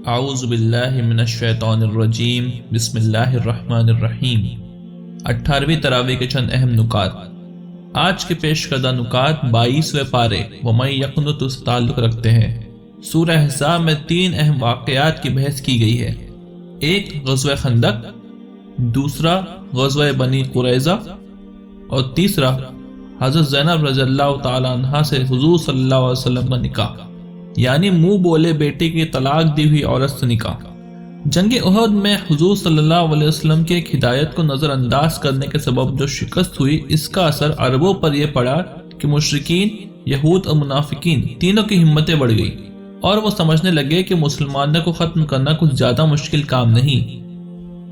اعوذ باللہ من الشیطان الرجیم بسم اللہ الرحمن الرحیم 18ویں تراویح کے چند اہم نکات۔ آج کے پیش کردہ نکات 22ویں پارے وَمَن يَقْنُتُ سے تعلق رکھتے ہیں۔ سورہ احزاب میں 3 اہم واقعات کی بحث کی گئی ہے، ایک غزوہ خندق، دوسرا غزوہ بنی قریظہ اور تیسرا حضرت زینب رضی اللہ تعالی عنہ سے حضور صلی اللہ علیہ وسلم کا نکاح، یعنی منہ بولے بیٹے کی طلاق دی ہوئی عورت سے نکاح۔ جنگ احد میں حضور صلی اللہ علیہ وسلم کی ایک ہدایت کو نظر انداز کرنے کے سبب جو شکست ہوئی، اس کا اثر عربوں پر یہ پڑا کہ مشرکین، یہود اور منافقین تینوں کی ہمتیں بڑھ گئی اور وہ سمجھنے لگے کہ مسلمانوں کو ختم کرنا کچھ زیادہ مشکل کام نہیں۔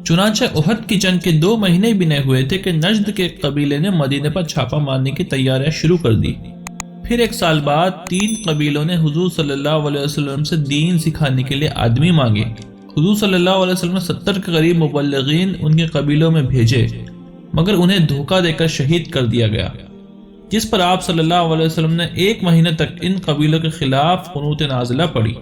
چنانچہ احد کی جنگ کے 2 مہینے بھی نہیں ہوئے تھے کہ نجد کے قبیلے نے مدینے پر چھاپا مارنے کی تیاریاں شروع کر دی۔ پھر 1 سال بعد 3 قبیلوں نے حضور صلی اللہ علیہ وسلم سے دین سکھانے کے لیے آدمی مانگے۔ حضور صلی اللہ علیہ وسلم نے 70 کے قریب مبلغین ان کے قبیلوں میں بھیجے، مگر انہیں دھوکہ دے کر شہید کر دیا گیا، جس پر آپ صلی اللہ علیہ وسلم نے 1 مہینے تک ان قبیلوں کے خلاف قنوت نازلہ پڑھی۔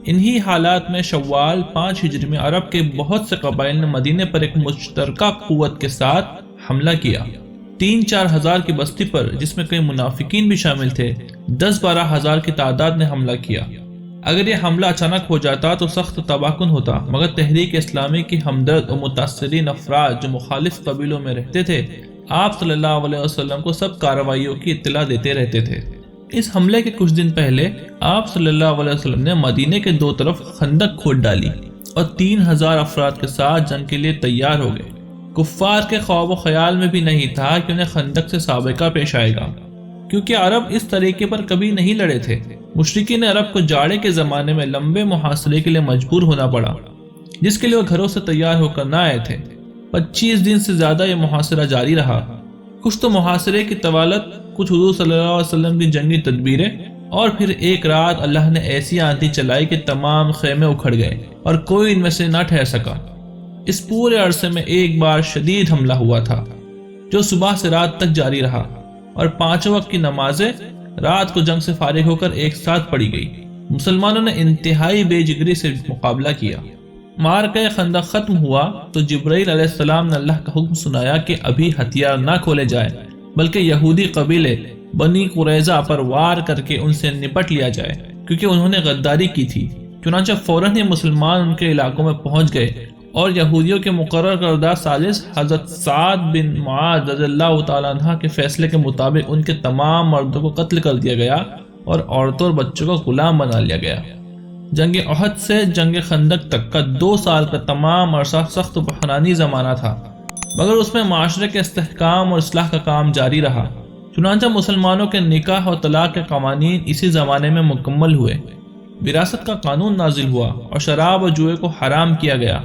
انہی حالات میں شوال 5 ہجری میں عرب کے بہت سے قبائل نے مدینے پر ایک مشترکہ قوت کے ساتھ حملہ کیا۔ 3-4 ہزار کی بستی پر، جس میں کئی منافقین بھی شامل تھے، 10-12 ہزار کی تعداد نے حملہ کیا۔ اگر یہ حملہ اچانک ہو جاتا تو سخت تباہ کن ہوتا، مگر تحریک اسلامی کی ہمدرد اور متاثرین افراد جو مخالف قبیلوں میں رہتے تھے، آپ صلی اللہ علیہ وسلم کو سب کارروائیوں کی اطلاع دیتے رہتے تھے۔ اس حملے کے کچھ دن پہلے آپ صلی اللہ علیہ وسلم نے مدینے کے 2 طرف خندق کھود ڈالی اور 3000 افراد کے ساتھ جنگ کے لیے تیار ہو گئے۔ کفار کے خواب و خیال میں بھی نہیں تھا کہ انہیں خندق سے سابقہ پیش آئے گا، کیونکہ عرب اس طریقے پر کبھی نہیں لڑے تھے۔ مشرکین عرب کو جاڑے کے زمانے میں لمبے محاصرے کے لیے مجبور ہونا پڑا، جس کے لیے وہ گھروں سے تیار ہو کر نہ آئے تھے۔ 25 دن سے زیادہ یہ محاصرہ جاری رہا۔ کچھ تو محاصرے کی طوالت، کچھ حضور صلی اللہ علیہ وسلم کی جنگی تدبیریں، اور پھر ایک رات اللہ نے ایسی آندھی چلائی کہ تمام خیمے اکھڑ گئے اور کوئی ان میں سے نہ ٹھہر سکا۔ اس پورے عرصے میں ایک بار شدید حملہ ہوا تھا، جو صبح سے رات تک جاری رہا، اور 5 وقت کی نمازیں رات کو جنگ سے فارغ ہو کر ایک ساتھ پڑھی گئی۔ مسلمانوں نے انتہائی بے جگری سے مقابلہ کیا۔ معرکہ خندق ختم ہوا تو جبرائیل علیہ السلام نے اللہ کا حکم سنایا کہ ابھی ہتھیار نہ کھولے جائے، بلکہ یہودی قبیلے بنی قریظہ پر وار کر کے ان سے نپٹ لیا جائے، کیونکہ انہوں نے غداری کی تھی۔ چنانچہ فوراً ہی مسلمان ان کے علاقوں میں پہنچ گئے اور یہودیوں کے مقرر کردہ سازش حضرت سعد بن معاذ رضی اللہ تعالیٰ عنہ کے فیصلے کے مطابق ان کے تمام مردوں کو قتل کر دیا گیا اور عورتوں اور بچوں کو غلام بنا لیا گیا۔ جنگ احد سے جنگ خندق تک کا 2 سال کا تمام عرصہ سخت و بحرانی زمانہ تھا، مگر اس میں معاشرے کے استحکام اور اصلاح کا کام جاری رہا۔ چنانچہ مسلمانوں کے نکاح اور طلاق کے قوانین اسی زمانے میں مکمل ہوئے، وراثت کا قانون نازل ہوا اور شراب اور جوئے کو حرام کیا گیا،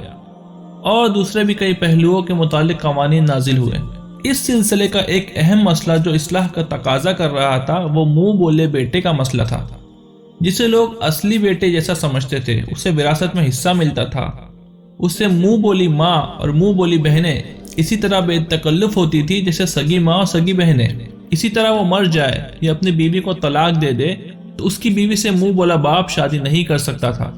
اور دوسرے بھی کئی پہلوؤں کے متعلق قوانین نازل ہوئے۔ اس سلسلے کا ایک اہم مسئلہ جو اصلاح کا تقاضا کر رہا تھا، وہ منہ بولے بیٹے کا مسئلہ تھا، جسے لوگ اصلی بیٹے جیسا سمجھتے تھے۔ اسے وراثت میں حصہ ملتا تھا، اس سے منہ بولی ماں اور منہ بولی بہنیں اسی طرح بے تکلف ہوتی تھی جیسے سگی ماں اور سگی بہنیں۔ اسی طرح وہ مر جائے یا اپنی بیوی کو طلاق دے دے تو اس کی بیوی سے منہ بولا باپ شادی نہیں کر سکتا تھا۔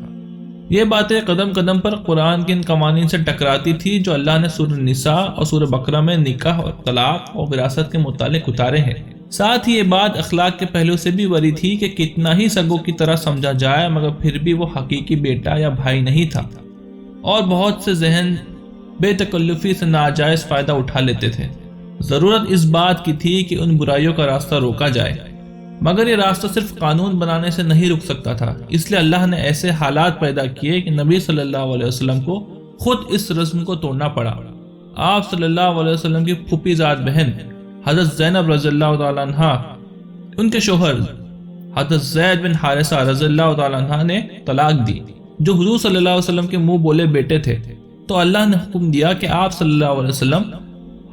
یہ باتیں قدم قدم پر قرآن کے ان قوانین سے ٹکراتی تھی جو اللہ نے سورہ نساء اور سورہ بقرہ میں نکاح اور طلاق اور وراثت کے متعلق اتارے ہیں۔ ساتھ ہی یہ بات اخلاق کے پہلو سے بھی وری تھی کہ کتنا ہی سگوں کی طرح سمجھا جائے، مگر پھر بھی وہ حقیقی بیٹا یا بھائی نہیں تھا، اور بہت سے ذہن بے تکلفی سے ناجائز فائدہ اٹھا لیتے تھے۔ ضرورت اس بات کی تھی کہ ان برائیوں کا راستہ روکا جائے، مگر یہ راستہ صرف قانون بنانے سے نہیں رک سکتا تھا۔ اس لیے اللہ نے ایسے حالات پیدا کیے کہ نبی صلی اللہ علیہ وسلم کو خود اس رسم کو توڑنا پڑا۔ آپ صلی اللہ علیہ وسلم کی پھوپھی زاد بہن حضرت زینب رضی اللہ تعالیٰ عنہ، ان کے شوہر حضرت زید بن حارثہ رضی اللہ تعالیٰ عنہ نے طلاق دی، جو حضور صلی اللہ علیہ وسلم کے منہ بولے بیٹے تھے۔ تو اللہ نے حکم دیا کہ آپ صلی اللہ علیہ وسلم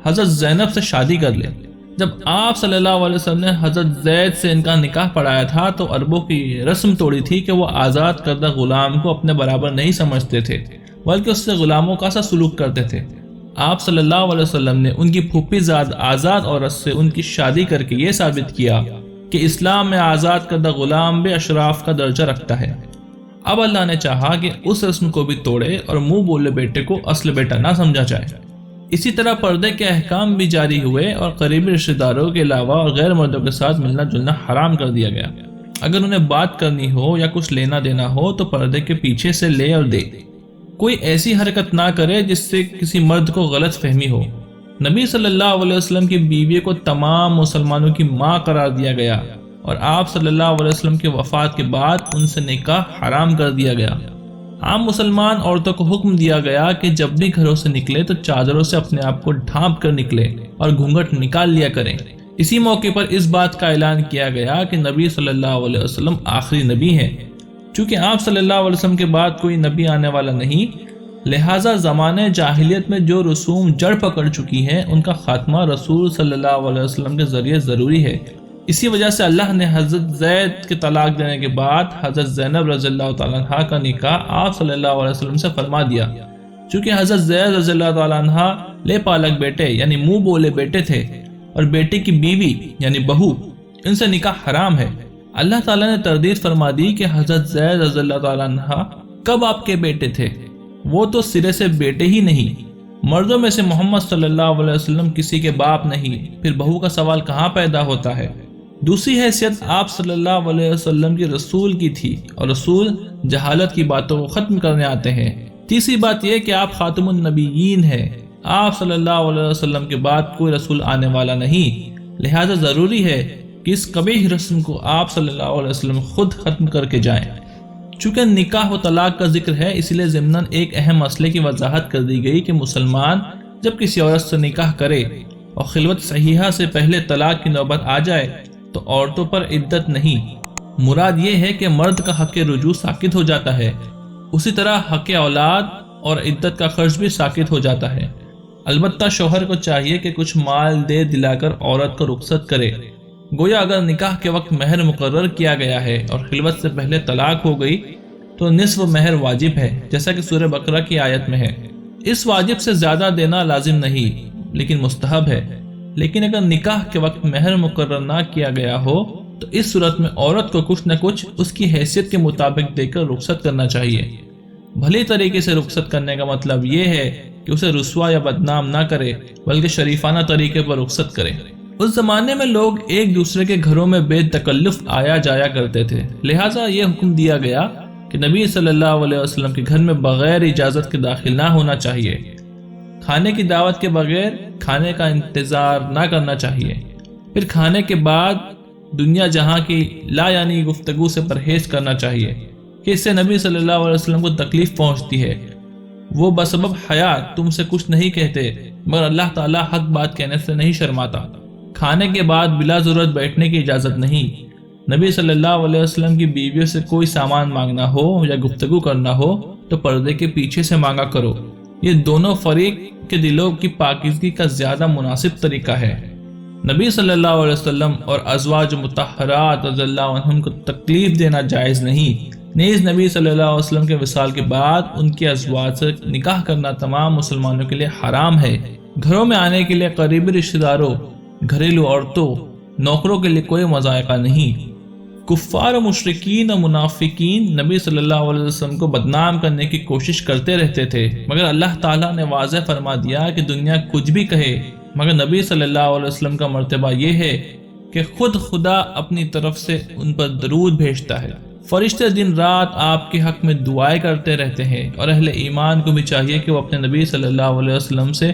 حضرت زینب سے شادی کر لیں۔ جب آپ صلی اللہ علیہ وسلم نے حضرت زید سے ان کا نکاح پڑھایا تھا تو عربوں کی رسم توڑی تھی کہ وہ آزاد کردہ غلام کو اپنے برابر نہیں سمجھتے تھے، بلکہ اس سے غلاموں کا سا سلوک کرتے تھے۔ آپ صلی اللہ علیہ وسلم نے ان کی پھوپھی زاد آزاد عورت سے ان کی شادی کر کے یہ ثابت کیا کہ اسلام میں آزاد کردہ غلام بھی اشراف کا درجہ رکھتا ہے۔ اب اللہ نے چاہا کہ اس رسم کو بھی توڑے اور منہ بولے بیٹے کو اصل بیٹا نہ سمجھا جائے۔ اسی طرح پردے کے احکام بھی جاری ہوئے اور قریبی رشتہ داروں کے علاوہ اور غیر مردوں کے ساتھ ملنا جلنا حرام کر دیا گیا۔ اگر انہیں بات کرنی ہو یا کچھ لینا دینا ہو تو پردے کے پیچھے سے لے اور دے۔ کوئی ایسی حرکت نہ کرے جس سے کسی مرد کو غلط فہمی ہو۔ نبی صلی اللہ علیہ وسلم کی بیوی کو تمام مسلمانوں کی ماں قرار دیا گیا اور آپ صلی اللہ علیہ وسلم کی وفات کے بعد ان سے نکاح حرام کر دیا گیا۔ عام مسلمان عورتوں کو حکم دیا گیا کہ جب بھی گھروں سے نکلے تو چادروں سے اپنے آپ کو ڈھانپ کر نکلے اور گھونگھٹ نکال لیا کریں۔ اسی موقع پر اس بات کا اعلان کیا گیا کہ نبی صلی اللہ علیہ وسلم آخری نبی ہیں۔ چونکہ آپ صلی اللہ علیہ وسلم کے بعد کوئی نبی آنے والا نہیں، لہٰذا زمانے جاہلیت میں جو رسوم جڑ پکڑ چکی ہیں ان کا خاتمہ رسول صلی اللہ علیہ وسلم کے ذریعے ضروری ہے۔ اسی وجہ سے اللہ نے حضرت زید کے طلاق دینے کے بعد حضرت زینب رضی اللہ تعالیٰ عنہ کا نکاح آپ صلی اللہ علیہ وسلم سے فرما دیا۔ چونکہ حضرت زید رضی اللہ تعالیٰ عنہ لے پالک بیٹے یعنی منہ بولے بیٹے تھے اور بیٹے کی بیوی یعنی بہو، ان سے نکاح حرام ہے۔ اللہ تعالیٰ نے تردید فرما دی کہ حضرت زید رضی اللہ تعالیٰ عنہ کب آپ کے بیٹے تھے؟ وہ تو سرے سے بیٹے ہی نہیں۔ مردوں میں سے محمد صلی اللہ علیہ وسلم کسی کے باپ نہیں، پھر بہو کا سوال کہاں پیدا ہوتا ہے؟ دوسری حیثیت آپ صلی اللہ علیہ وسلم کی رسول کی تھی اور رسول جہالت کی باتوں کو ختم کرنے آتے ہیں۔ تیسری بات یہ کہ آپ خاتم النبیین ہیں، آپ صلی اللہ علیہ وسلم کے بعد کوئی رسول آنے والا نہیں، لہذا ضروری ہے کہ اس قبیح رسم کو آپ صلی اللہ علیہ وسلم خود ختم کر کے جائیں۔ چونکہ نکاح و طلاق کا ذکر ہے اس لیے ضمناً ایک اہم مسئلے کی وضاحت کر دی گئی کہ مسلمان جب کسی عورت سے نکاح کرے اور خلوت صحیحہ سے پہلے طلاق کی نوبت آ جائے تو عورتوں پر عدت نہیں، مراد یہ ہے کہ مرد کا حق رجوع ساقط ہو جاتا ہے، اسی طرح حق اولاد اور عدت کا خرچ بھی ساقط ہو جاتا ہے۔ البتہ شوہر کو چاہیے کہ کچھ مال دے دلا کر عورت کو رخصت کرے۔ گویا اگر نکاح کے وقت مہر مقرر کیا گیا ہے اور خلوت سے پہلے طلاق ہو گئی تو نصف مہر واجب ہے، جیسا کہ سورہ بقرہ کی آیت میں ہے۔ اس واجب سے زیادہ دینا لازم نہیں لیکن مستحب ہے۔ لیکن اگر نکاح کے وقت مہر مقرر نہ کیا گیا ہو تو اس صورت میں عورت کو کچھ نہ کچھ اس کی حیثیت کے مطابق دے کر رخصت کرنا چاہیے۔ بھلی طریقے سے رخصت کرنے کا مطلب یہ ہے کہ اسے رسوا یا بدنام نہ کرے بلکہ شریفانہ طریقے پر رخصت کرے۔ اس زمانے میں لوگ ایک دوسرے کے گھروں میں بے تکلف آیا جایا کرتے تھے، لہٰذا یہ حکم دیا گیا کہ نبی صلی اللہ علیہ وسلم کے گھر میں بغیر اجازت کے داخل نہ ہونا چاہیے۔ کھانے کی دعوت کے بغیر کھانے کا انتظار نہ کرنا چاہیے۔ پھر کھانے کے بعد دنیا جہاں کی لا یعنی گفتگو سے پرہیز کرنا چاہیے کہ اس سے نبی صلی اللہ علیہ وسلم کو تکلیف پہنچتی ہے۔ وہ بسبب حیا تم سے کچھ نہیں کہتے مگر اللہ تعالیٰ حق بات کہنے سے نہیں شرماتا۔ کھانے کے بعد بلا ضرورت بیٹھنے کی اجازت نہیں۔ نبی صلی اللہ علیہ وسلم کی بیویوں سے کوئی سامان مانگنا ہو یا گفتگو کرنا ہو تو پردے کے پیچھے سے مانگا کرو۔ یہ دونوں فریق کے دلوں کی پاکیزگی کا زیادہ مناسب طریقہ ہے۔ نبی صلی اللہ علیہ وسلم اور ازواج مطہرات رضی اللہ عنہم کو تکلیف دینا جائز نہیں۔ نیز نبی صلی اللہ علیہ وسلم کے وصال کے بعد ان کے ازواج سے نکاح کرنا تمام مسلمانوں کے لیے حرام ہے۔ گھروں میں آنے کے لیے قریبی رشتہ داروں، گھریلو عورتوں، نوکروں کے لیے کوئی مضائقہ نہیں۔ کفار و مشرکین و منافقین نبی صلی اللہ علیہ وسلم کو بدنام کرنے کی کوشش کرتے رہتے تھے، مگر اللہ تعالیٰ نے واضح فرما دیا کہ دنیا کچھ بھی کہے مگر نبی صلی اللہ علیہ وسلم کا مرتبہ یہ ہے کہ خود خدا اپنی طرف سے ان پر درود بھیجتا ہے۔ فرشتے دن رات آپ کے حق میں دعائیں کرتے رہتے ہیں اور اہل ایمان کو بھی چاہیے کہ وہ اپنے نبی صلی اللہ علیہ وسلم سے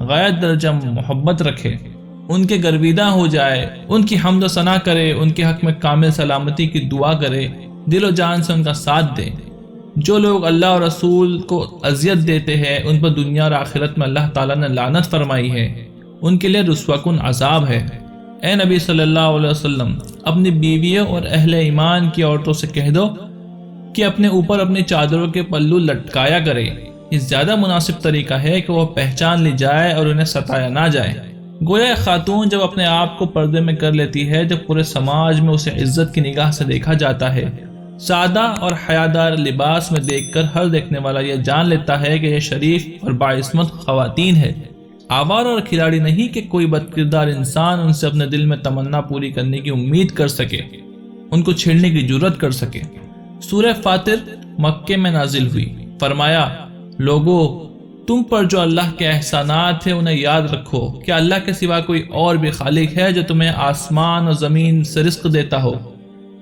غایت درجہ محبت رکھے، ان کے گرویدہ ہو جائے، ان کی حمد و ثنا کرے، ان کے حق میں کامل سلامتی کی دعا کرے، دل و جان سے ان کا ساتھ دے۔ جو لوگ اللہ اور رسول کو اذیت دیتے ہیں ان پر دنیا اور آخرت میں اللہ تعالیٰ نے لعنت فرمائی ہے، ان کے لیے رسوا کن عذاب ہے۔ اے نبی صلی اللہ علیہ وسلم اپنی بیویوں اور اہل ایمان کی عورتوں سے کہہ دو کہ اپنے اوپر اپنی چادروں کے پلو لٹکایا کرے۔ یہ زیادہ مناسب طریقہ ہے کہ وہ پہچان لی جائے اور انہیں ستایا نہ جائے۔ گویا خاتون جب اپنے آپ کو پردے میں کر لیتی ہے جب پورے سماج میں اسے عزت کی نگاہ سے دیکھا جاتا ہے۔ سادہ اور حیادار لباس میں دیکھ کر ہر دیکھنے والا یہ جان لیتا ہے کہ یہ شریف اور باعصمت خواتین ہے، آوارہ اور کھلاڑی نہیں کہ کوئی بد کردار انسان ان سے اپنے دل میں تمنا پوری کرنے کی امید کر سکے، ان کو چھیڑنے کی جرت کر سکے۔ سورہ فاطر مکے میں نازل ہوئی۔ فرمایا لوگو تم پر جو اللہ کے احسانات ہیں انہیں یاد رکھو کہ اللہ کے سوا کوئی اور بھی خالق ہے جو تمہیں آسمان اور زمین سے رزق دیتا ہو،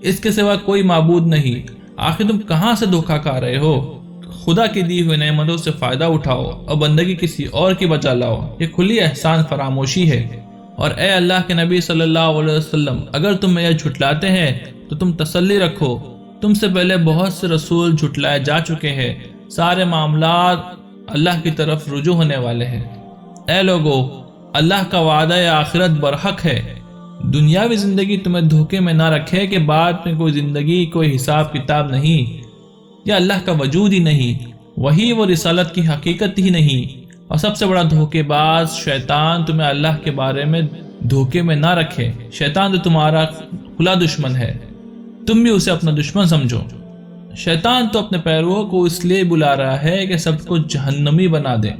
اس کے سوا کوئی معبود نہیں۔ آخر تم کہاں سے دھوکہ کھا رہے ہو؟ خدا کی دی ہوئی نعمتوں سے فائدہ اٹھاؤ اور بندگی کسی اور کی بجا لاؤ، یہ کھلی احسان فراموشی ہے۔ اور اے اللہ کے نبی صلی اللہ علیہ وسلم، اگر تم یہ جھٹلاتے ہیں تو تم تسلی رکھو، تم سے پہلے بہت سے رسول جھٹلائے جا چکے ہیں، سارے معاملات اللہ کی طرف رجوع ہونے والے ہیں۔ اے لوگو، اللہ کا وعدہ آخرت برحق ہے۔ دنیاوی زندگی تمہیں دھوکے میں نہ رکھے کہ بعد میں کوئی زندگی، کوئی حساب کتاب نہیں، یا اللہ کا وجود ہی نہیں، وہی وہ رسالت کی حقیقت ہی نہیں۔ اور سب سے بڑا دھوکے باز شیطان تمہیں اللہ کے بارے میں دھوکے میں نہ رکھے۔ شیطان تو تمہارا کھلا دشمن ہے، تم بھی اسے اپنا دشمن سمجھو۔ شیطان تو اپنے پیرووں کو اس لیے بلا رہا ہے کہ سب کو جہنمی بنا دے۔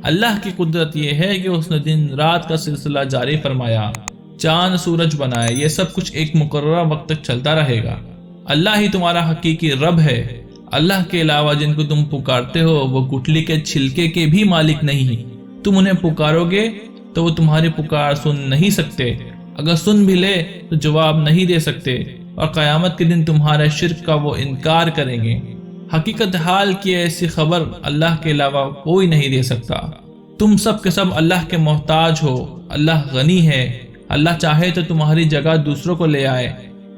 اللہ کی قدرت یہ ہے کہ اس نے دن رات کا سلسلہ جاری فرمایا، چاند سورج بنائے، یہ سب کچھ ایک مقررہ وقت تک چلتا رہے گا۔ اللہ ہی تمہارا حقیقی رب ہے۔ اللہ کے علاوہ جن کو تم پکارتے ہو وہ گٹلی کے چھلکے کے بھی مالک نہیں۔ تم انہیں پکارو گے تو وہ تمہاری پکار سن نہیں سکتے، اگر سن بھی لے تو جواب نہیں دے سکتے، اور قیامت کے دن تمہارے شرک کا وہ انکار کریں گے۔ حقیقت حال کی ایسی خبر اللہ کے علاوہ کوئی نہیں دے سکتا۔ تم سب کے سب اللہ کے محتاج ہو، اللہ غنی ہے، اللہ چاہے تو تمہاری جگہ دوسروں کو لے آئے،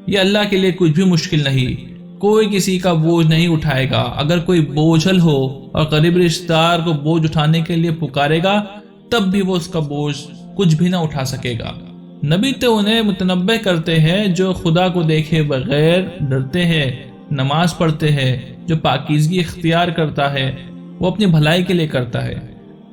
یہ اللہ کے لیے کچھ بھی مشکل نہیں۔ کوئی کسی کا بوجھ نہیں اٹھائے گا، اگر کوئی بوجھل ہو اور قریب رشتہ دار کو بوجھ اٹھانے کے لیے پکارے گا تب بھی وہ اس کا بوجھ کچھ بھی نہ اٹھا سکے گا۔ نبی تو انہیں متنبہ کرتے ہیں جو خدا کو دیکھے بغیر ڈرتے ہیں، نماز پڑھتے ہیں، جو پاکیزگی اختیار کرتا ہے وہ اپنی بھلائی کے لیے کرتا ہے۔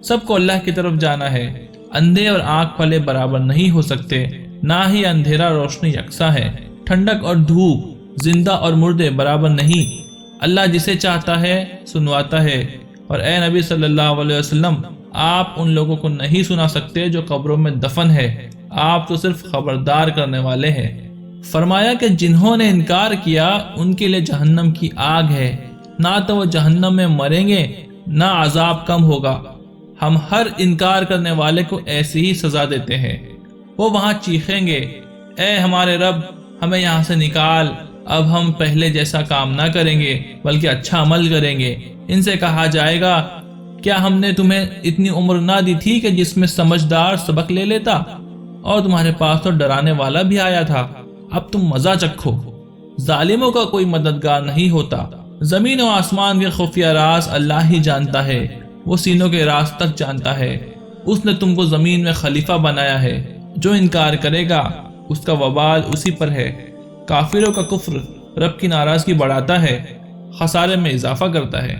سب کو اللہ کی طرف جانا ہے، اندھے اور آنکھ والے برابر نہیں ہو سکتے، نہ ہی اندھیرا روشنی یکساں ہے، ٹھنڈک اور دھوپ، زندہ اور مردے برابر نہیں۔ اللہ جسے چاہتا ہے سنواتا ہے۔ اور اے نبی صلی اللہ علیہ وسلم، آپ ان لوگوں کو نہیں سنا سکتے جو قبروں میں دفن ہے، آپ تو صرف خبردار کرنے والے ہیں۔ فرمایا کہ جنہوں نے انکار کیا ان کے لیے جہنم کی آگ ہے، نہ تو وہ جہنم میں مریں گے نہ عذاب کم ہوگا۔ ہم ہر انکار کرنے والے کو ایسی ہی سزا دیتے ہیں۔ وہ وہاں چیخیں گے، اے ہمارے رب، ہمیں یہاں سے نکال، اب ہم پہلے جیسا کام نہ کریں گے بلکہ اچھا عمل کریں گے۔ ان سے کہا جائے گا، کیا ہم نے تمہیں اتنی عمر نہ دی تھی کہ جس میں سمجھدار سبق لے لیتا، اور تمہارے پاس تو ڈرانے والا بھی آیا تھا، اب تم مزہ چکھو۔ ظالموں کا کوئی مددگار نہیں ہوتا۔ زمین و آسمان کے خفیہ راز اللہ ہی جانتا ہے، وہ سینوں کے راز تک جانتا ہے۔ اس نے تم کو زمین میں خلیفہ بنایا ہے، جو انکار کرے گا اس کا وبال اسی پر ہے۔ کافروں کا کفر رب کی ناراضگی بڑھاتا ہے، خسارے میں اضافہ کرتا ہے۔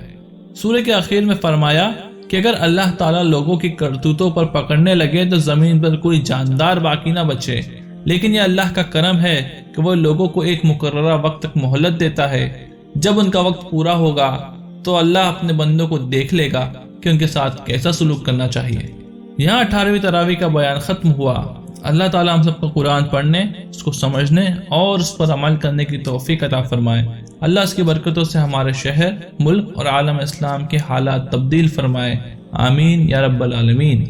سورہ کے آخر میں فرمایا کہ اگر اللہ تعالیٰ لوگوں کی کرتوتوں پر پکڑنے لگے تو زمین پر کوئی جاندار باقی نہ بچے، لیکن یہ اللہ کا کرم ہے کہ وہ لوگوں کو ایک مقررہ وقت تک مہلت دیتا ہے۔ جب ان کا وقت پورا ہوگا تو اللہ اپنے بندوں کو دیکھ لے گا کہ ان کے ساتھ کیسا سلوک کرنا چاہیے۔ یہاں 18ویں تراویح کا بیان ختم ہوا۔ اللہ تعالیٰ ہم سب کو قرآن پڑھنے، اس کو سمجھنے اور اس پر عمل کرنے کی توفیق عطا فرمائے۔ اللہ اس کی برکتوں سے ہمارے شہر، ملک اور عالم اسلام کے حالات تبدیل فرمائے۔ آمین یا رب العالمین۔